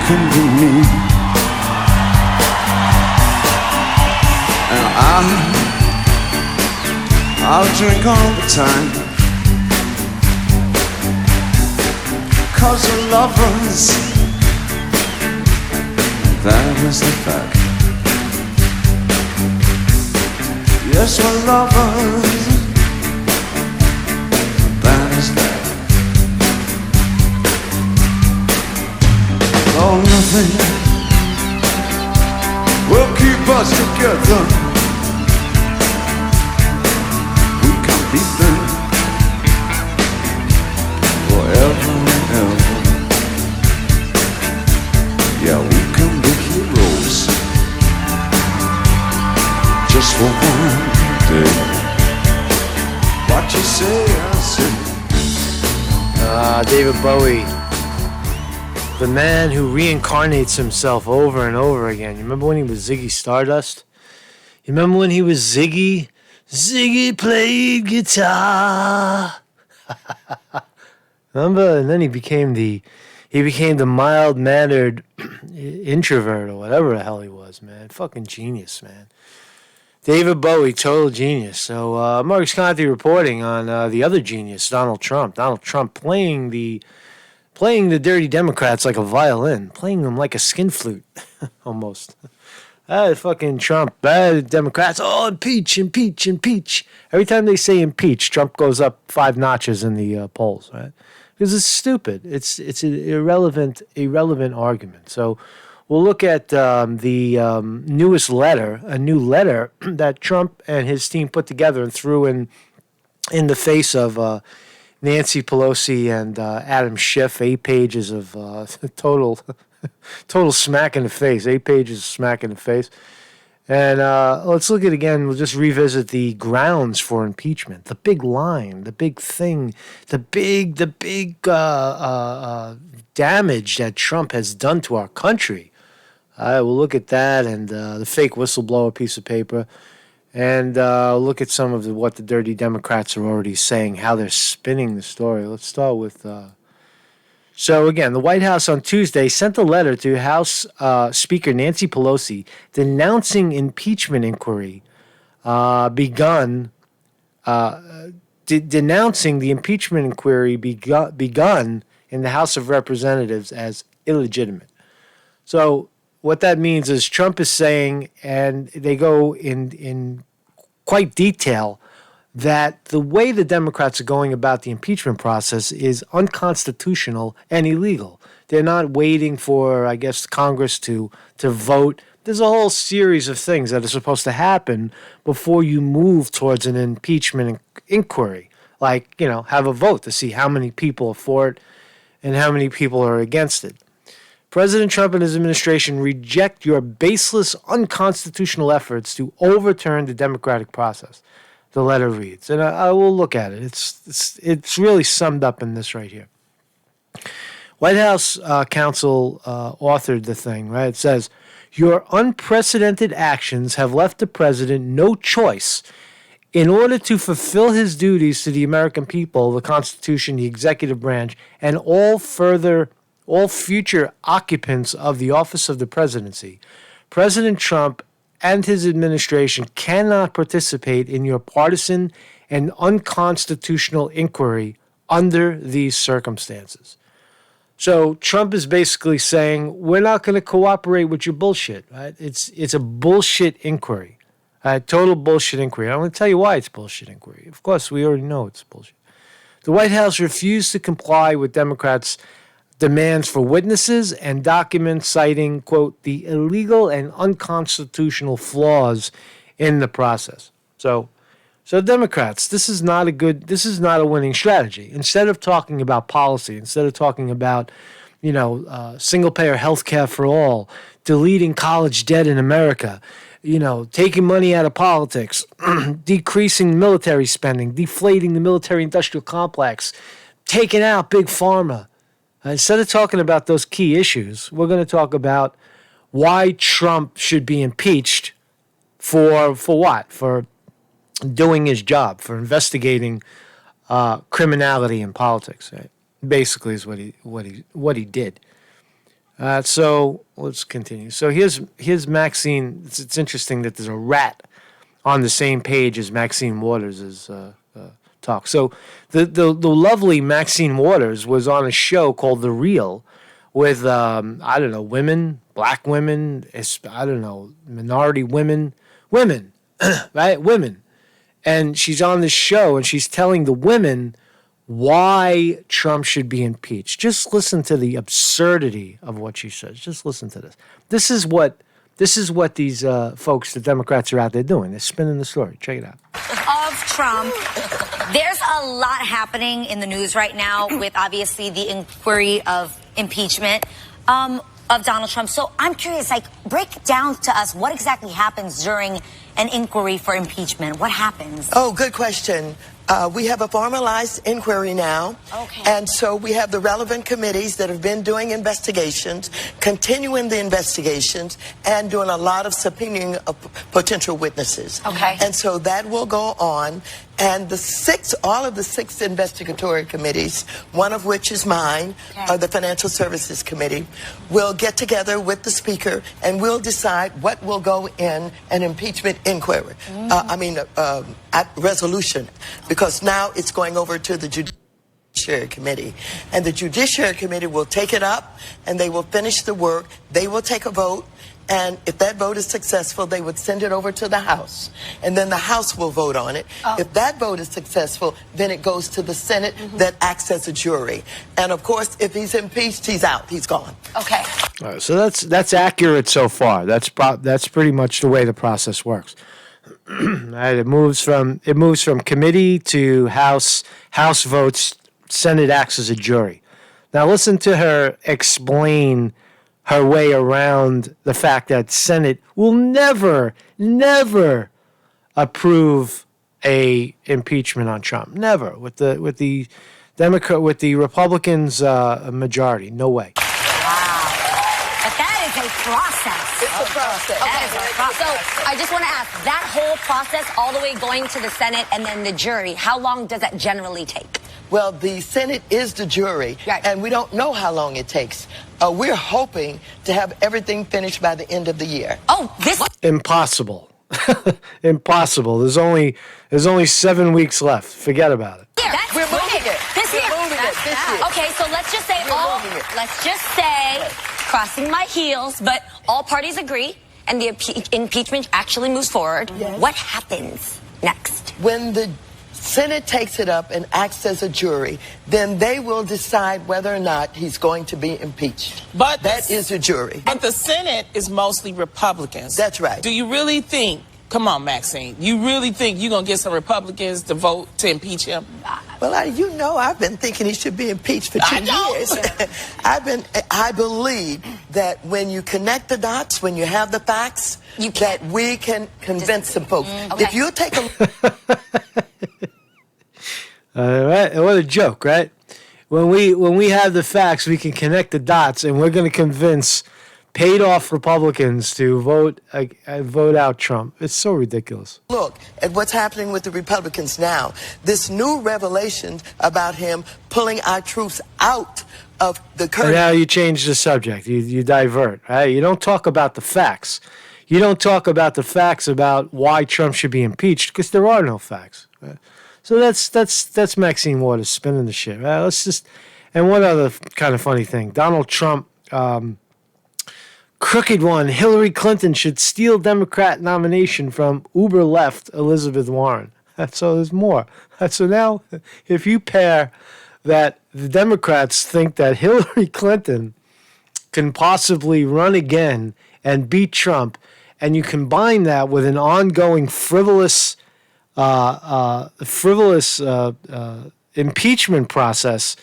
can be me. And I'll drink all the time, 'cause we're lovers, that is the fact. Yes, we're lovers, that is that. Oh, nothing will keep us together. We can be there forever and ever. Yeah, we can be heroes just for one day. What you say, I say. David Bowie, the man who reincarnates himself over and over again. You remember when he was Ziggy Stardust? You remember when he was Ziggy? Ziggy played guitar. Remember? And then he became the mild-mannered introvert or whatever the hell he was, man. Fucking genius, man. David Bowie, total genius. So Marcus Conte reporting on the other genius, Donald Trump. Donald Trump playing the dirty Democrats like a violin, playing them like a skin flute, almost. Fucking Trump, Democrats, oh, impeach, impeach, impeach. Every time they say impeach, Trump goes up 5 notches in the polls, right? Because it's stupid. It's an irrelevant argument. So we'll look at the newest letter, a new letter that Trump and his team put together and threw in the face of Nancy Pelosi and Adam Schiff. 8 pages of total smack in the face. 8 pages of smack in the face. And let's look at it again. We'll just revisit the grounds for impeachment. The big line, the big thing, the big damage that Trump has done to our country. We'll look at that and the fake whistleblower piece of paper. And look at some of what the dirty Democrats are already saying, how they're spinning the story. Let's start with... So, again, the White House on Tuesday sent a letter to House Speaker Nancy Pelosi denouncing impeachment inquiry denouncing the impeachment inquiry begun in the House of Representatives as illegitimate. So what that means is Trump is saying, and they go in quite detail, that the way the Democrats are going about the impeachment process is unconstitutional and illegal. They're not waiting for, I guess, Congress to vote. There's a whole series of things that are supposed to happen before you move towards an impeachment inquiry. Like, have a vote to see how many people are for it and how many people are against it. President Trump and his administration reject your baseless, unconstitutional efforts to overturn the democratic process, the letter reads. And I will look at it. It's really summed up in this right here. White House counsel authored the thing, right? It says, your unprecedented actions have left the president no choice in order to fulfill his duties to the American people, the Constitution, the executive branch, and all future occupants of the office of the presidency. President Trump and his administration cannot participate in your partisan and unconstitutional inquiry under these circumstances. So Trump is basically saying, we're not going to cooperate with your bullshit, right? It's a bullshit inquiry, a total bullshit inquiry. I'm going to tell you why it's bullshit inquiry. Of course, we already know it's bullshit. The White House refused to comply with Democrats' demands for witnesses and documents citing, quote, the illegal and unconstitutional flaws in the process. So Democrats, this is not a winning strategy. Instead of talking about policy, instead of talking about, single-payer health care for all, deleting college debt in America, taking money out of politics, decreasing military spending, deflating the military-industrial complex, taking out big pharma. Instead of talking about those key issues, we're going to talk about why Trump should be impeached for what? For doing his job, for investigating criminality in politics. Right? Basically, is what he did. So let's continue. So here's Maxine. It's interesting that there's a rat on the same page as Maxine Waters' talk. So the lovely Maxine Waters was on a show called The Real with I don't know, women, black women, I don't know, minority women, right, women, and she's on this show and she's telling the women why Trump should be impeached. Just listen to the absurdity of what she says. Just listen to this. This is what these folks, the Democrats, are out there doing. They're spinning the story. Check it out. Of Trump, there's a lot happening in the news right now with obviously the inquiry of impeachment of Donald Trump. So I'm curious, like, break down to us what exactly happens during an inquiry for impeachment. What happens? Oh, good question. We have a formalized inquiry now. Okay. And so we have the relevant committees that have been doing investigations, continuing the investigations, and doing a lot of subpoenaing of potential witnesses. Okay. And so that will go on. And all of the six investigatory committees, one of which is mine, the Financial Services Committee, will get together with the Speaker and we'll decide what will go in an impeachment inquiry. Resolution, because now it's going over to the Judiciary Committee. And the Judiciary Committee will take it up and they will finish the work. They will take a vote. And if that vote is successful, they would send it over to the House. And then the House will vote on it. If that vote is successful, then it goes to the Senate that acts as a jury. And of course, if he's impeached, he's out. He's gone. Okay. All right, so that's accurate so far. That's pretty much the way the process works. Right, it moves from committee to House votes, Senate acts as a jury. Now listen to her explain her way around the fact that Senate will never approve a impeachment on Trump. Never with the Republicans majority. No way. Wow. But that is a process. It's a process. That is a process. So I just want to ask, that whole process all the way going to the Senate and then the jury, how long does that generally take? Well, the Senate is the jury, right, and we don't know how long it takes. We're hoping to have everything finished by the end of the year. Oh, this impossible. Impossible. There's only 7 weeks left. Forget about it. That's We're moving it. This year. We're moving it this year. Okay, so let's just say let's just say, crossing my heels, but all parties agree and the impeachment actually moves forward. Yes. What happens next? When the Senate takes it up and acts as a jury, then they will decide whether or not he's going to be impeached. But that is a jury. But the Senate is mostly Republicans. That's right. Do you really think, come on, Maxine, you really think you're going to get some Republicans to vote to impeach him? Well, I've been thinking he should be impeached for 2 years. I believe that when you connect the dots, when you have the facts, that we can convince some folks. Okay. If you take a right? What a joke, right? When we have the facts, we can connect the dots, and we're going to convince paid-off Republicans to vote out Trump. It's so ridiculous. Look at what's happening with the Republicans now. This new revelation about him pulling our troops out of the current. And now you change the subject. You divert, right? You don't talk about the facts. You don't talk about the facts about why Trump should be impeached because there are no facts. Right? So that's Maxine Waters spinning the shit. Right? And one other kind of funny thing. Donald Trump, crooked one. Hillary Clinton should steal Democrat nomination from uber left Elizabeth Warren. So there's more. So now if you pair that the Democrats think that Hillary Clinton can possibly run again and beat Trump, and you combine that with an ongoing frivolous impeachment process,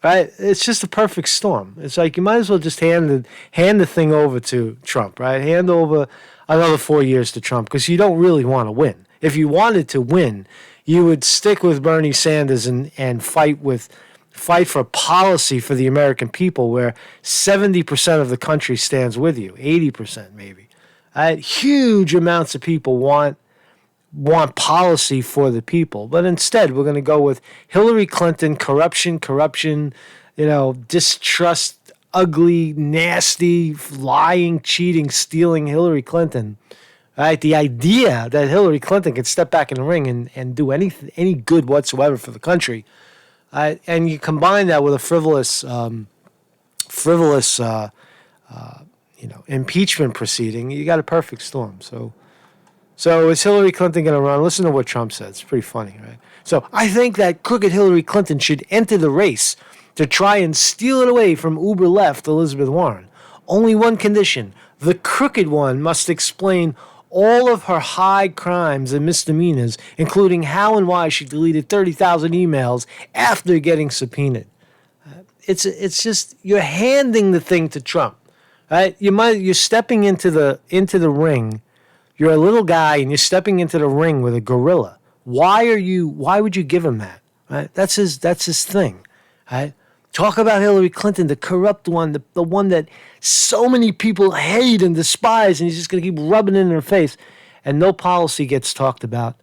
right? It's just a perfect storm. It's like you might as well just hand the thing over to Trump, right? Hand over another 4 years to Trump because you don't really want to win. If you wanted to win, you would stick with Bernie Sanders and fight for policy for the American people, where 70% of the country stands with you, 80% maybe. Huge amounts of people want policy for the people, but instead we're going to go with Hillary Clinton, corruption, distrust ugly, nasty, lying, cheating, stealing Hillary Clinton. Right? The idea that Hillary Clinton could step back in the ring and do any good whatsoever for the country, and you combine that with a frivolous impeachment proceeding, you got a perfect storm. So is Hillary Clinton going to run? Listen to what Trump said. It's pretty funny, right? So I think that crooked Hillary Clinton should enter the race to try and steal it away from uber left Elizabeth Warren. Only one condition: the crooked one must explain all of her high crimes and misdemeanors, including how and why she deleted 30,000 emails after getting subpoenaed. It's just, you're handing the thing to Trump, right? You're stepping into the ring. You're a little guy and you're stepping into the ring with a gorilla. Why would you give him that? Right? That's his thing. Right? Talk about Hillary Clinton, the corrupt one, the one that so many people hate and despise, and he's just going to keep rubbing it in her face. And no policy gets talked about.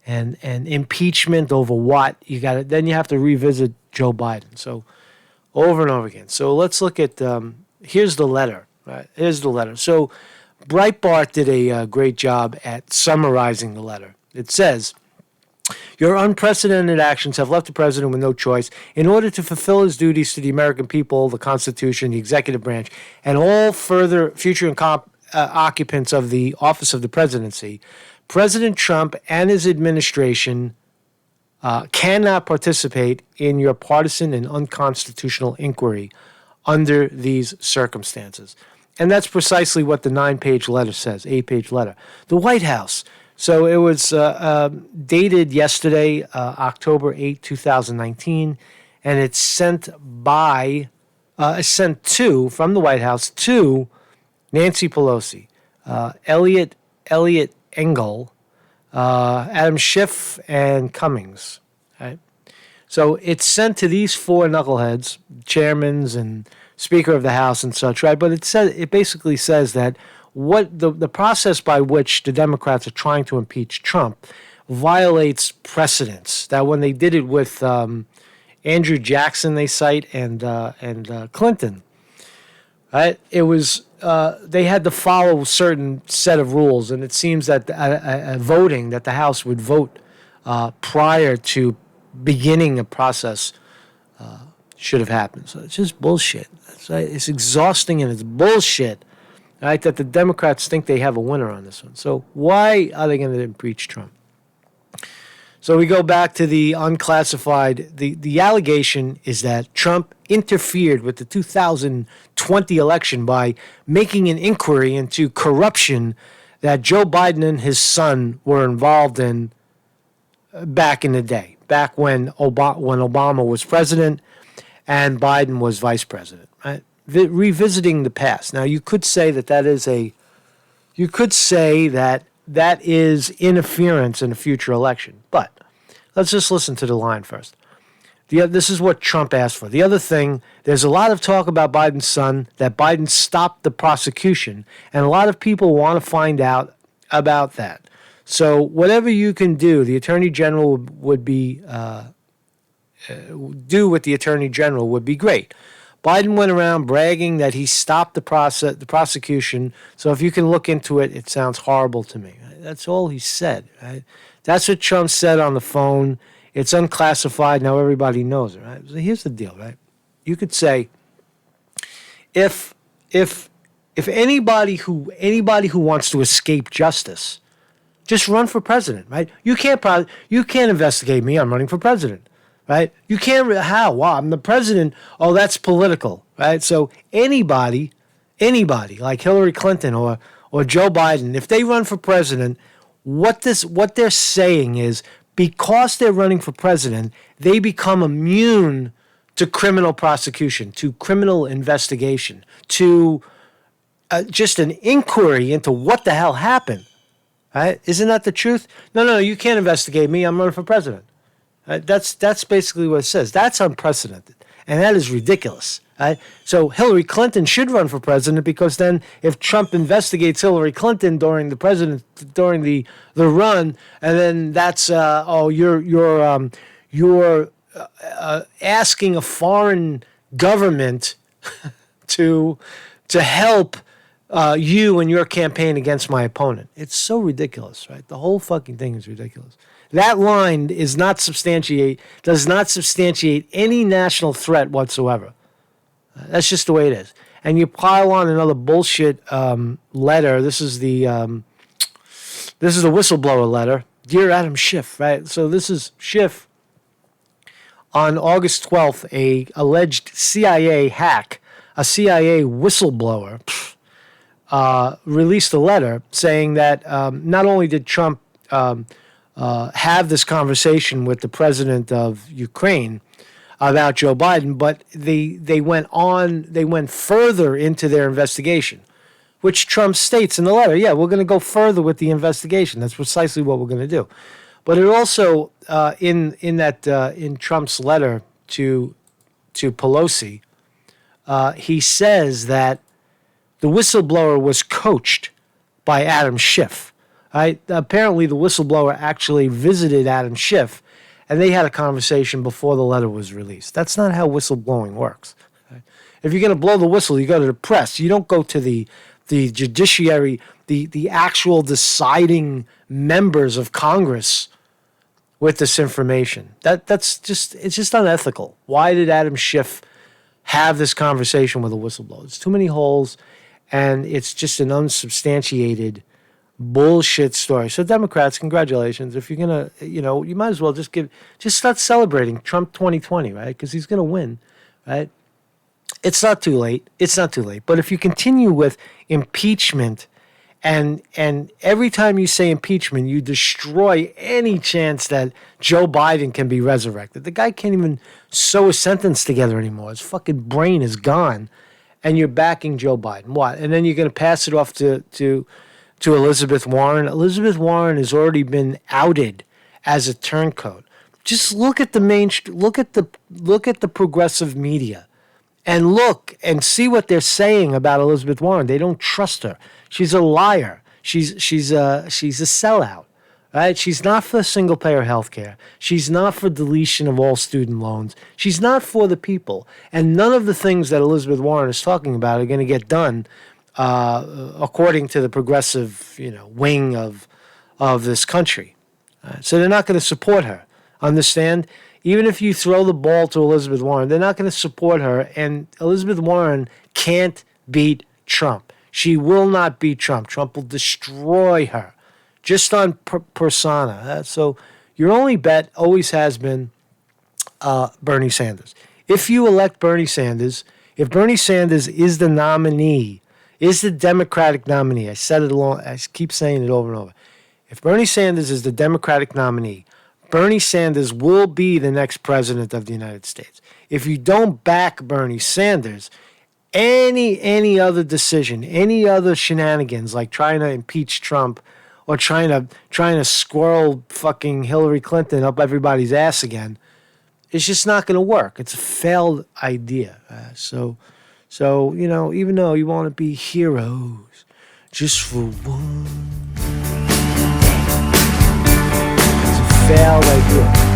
And impeachment over what? Then you have to revisit Joe Biden. So over and over again. So let's look at, here's the letter. Right? Here's the letter. So Breitbart did a great job at summarizing the letter. It says, your unprecedented actions have left the president with no choice. In order to fulfill his duties to the American people, the Constitution, the executive branch, and all future occupants of the office of the presidency, President Trump and his administration cannot participate in your partisan and unconstitutional inquiry under these circumstances. And that's precisely what the 8-page letter. The White House. So it was dated yesterday, October 8, 2019, and it's sent from the White House to Nancy Pelosi, Elliot Engel, Adam Schiff, and Cummings. Right? So it's sent to these four knuckleheads, chairmans and Speaker of the House and such, right? But it basically says that what the process by which the Democrats are trying to impeach Trump violates precedents. That when they did it with Andrew Jackson, they cite, and Clinton, right? It was they had to follow a certain set of rules, and it seems that voting that the House would vote prior to beginning a process should have happened. So it's just bullshit. It's exhausting and it's bullshit. Right, that the Democrats think they have a winner on this one. So why are they going to impeach Trump? So we go back to the unclassified. The allegation is that Trump interfered with the 2020 election by making an inquiry into corruption that Joe Biden and his son were involved in back in the day, back when Obama was president and Biden was vice president, right? Revisiting the past. Now, you could say that is interference in a future election. But let's just listen to the line first. This is what Trump asked for. The other thing, there's a lot of talk about Biden's son, that Biden stopped the prosecution, and a lot of people want to find out about that. So whatever you can do, the Attorney General would be do with the Attorney General would be great. Biden went around bragging that he stopped the prosecution. So if you can look into it, it sounds horrible to me. That's all he said. Right? That's what Trump said on the phone. It's unclassified. Now everybody knows it. Right? So here's the deal. Right? You could say, if anybody who wants to escape justice, just run for president. Right? You can't investigate me. I'm running for president. Right? You can't, how? Wow, I'm the president. Oh, that's political, right? So anybody like Hillary Clinton or Joe Biden, if they run for president, what they're saying is, because they're running for president, they become immune to criminal prosecution, to criminal investigation, to just an inquiry into what the hell happened, right? Isn't that the truth? No, you can't investigate me. I'm running for president. That's basically what it says. That's unprecedented, and that is ridiculous. Right? So Hillary Clinton should run for president, because then if Trump investigates Hillary Clinton during the run, and then that's you're asking a foreign government to help you and your campaign against my opponent. It's so ridiculous, right? The whole fucking thing is ridiculous. That line does not substantiate any national threat whatsoever. That's just the way it is. And you pile on another bullshit letter. This is the whistleblower letter. Dear Adam Schiff, right? So this is Schiff on August 12th, a alleged CIA hack, a CIA whistleblower, released a letter saying that not only did Trump have this conversation with the president of Ukraine about Joe Biden, but they went further into their investigation, which Trump states in the letter. Yeah, we're going to go further with the investigation. That's precisely what we're going to do. But it also in Trump's letter to Pelosi, he says that the whistleblower was coached by Adam Schiff. Right? Apparently, the whistleblower actually visited Adam Schiff, and they had a conversation before the letter was released. That's not how whistleblowing works. Right? If you're going to blow the whistle, you go to the press. You don't go to the judiciary, the actual deciding members of Congress with this information. It's just unethical. Why did Adam Schiff have this conversation with a whistleblower? It's too many holes, and it's just an unsubstantiated bullshit story. So Democrats, congratulations. If you're gonna, you might as well just start celebrating Trump 2020, right? Because he's gonna win, right? It's not too late. It's not too late. But if you continue with impeachment, and every time you say impeachment, you destroy any chance that Joe Biden can be resurrected. The guy can't even sew a sentence together anymore. His fucking brain is gone, and you're backing Joe Biden. What? And then you're going to pass it off to Elizabeth Warren. Elizabeth Warren has already been outed as a turncoat. Just look at the progressive media, and look and see what they're saying about Elizabeth Warren. They don't trust her. She's a liar. She's a sellout, right? She's not for single payer health care. She's not for deletion of all student loans. She's not for the people. And none of the things that Elizabeth Warren is talking about are going to get done according to the progressive, wing of this country. So they're not going to support her. Understand? Even if you throw the ball to Elizabeth Warren, they're not going to support her. And Elizabeth Warren can't beat Trump. She will not beat Trump. Trump will destroy her just on persona. So your only bet always has been Bernie Sanders. If you elect Bernie Sanders, if Bernie Sanders is the nominee, is the Democratic nominee, I keep saying it over and over. If Bernie Sanders is the Democratic nominee, Bernie Sanders will be the next president of the United States. If you don't back Bernie Sanders, any other decision, any other shenanigans like trying to impeach Trump or trying to squirrel fucking Hillary Clinton up everybody's ass again, it's just not going to work. It's a failed idea. So even though you want to be heroes just for one, it's a failed idea.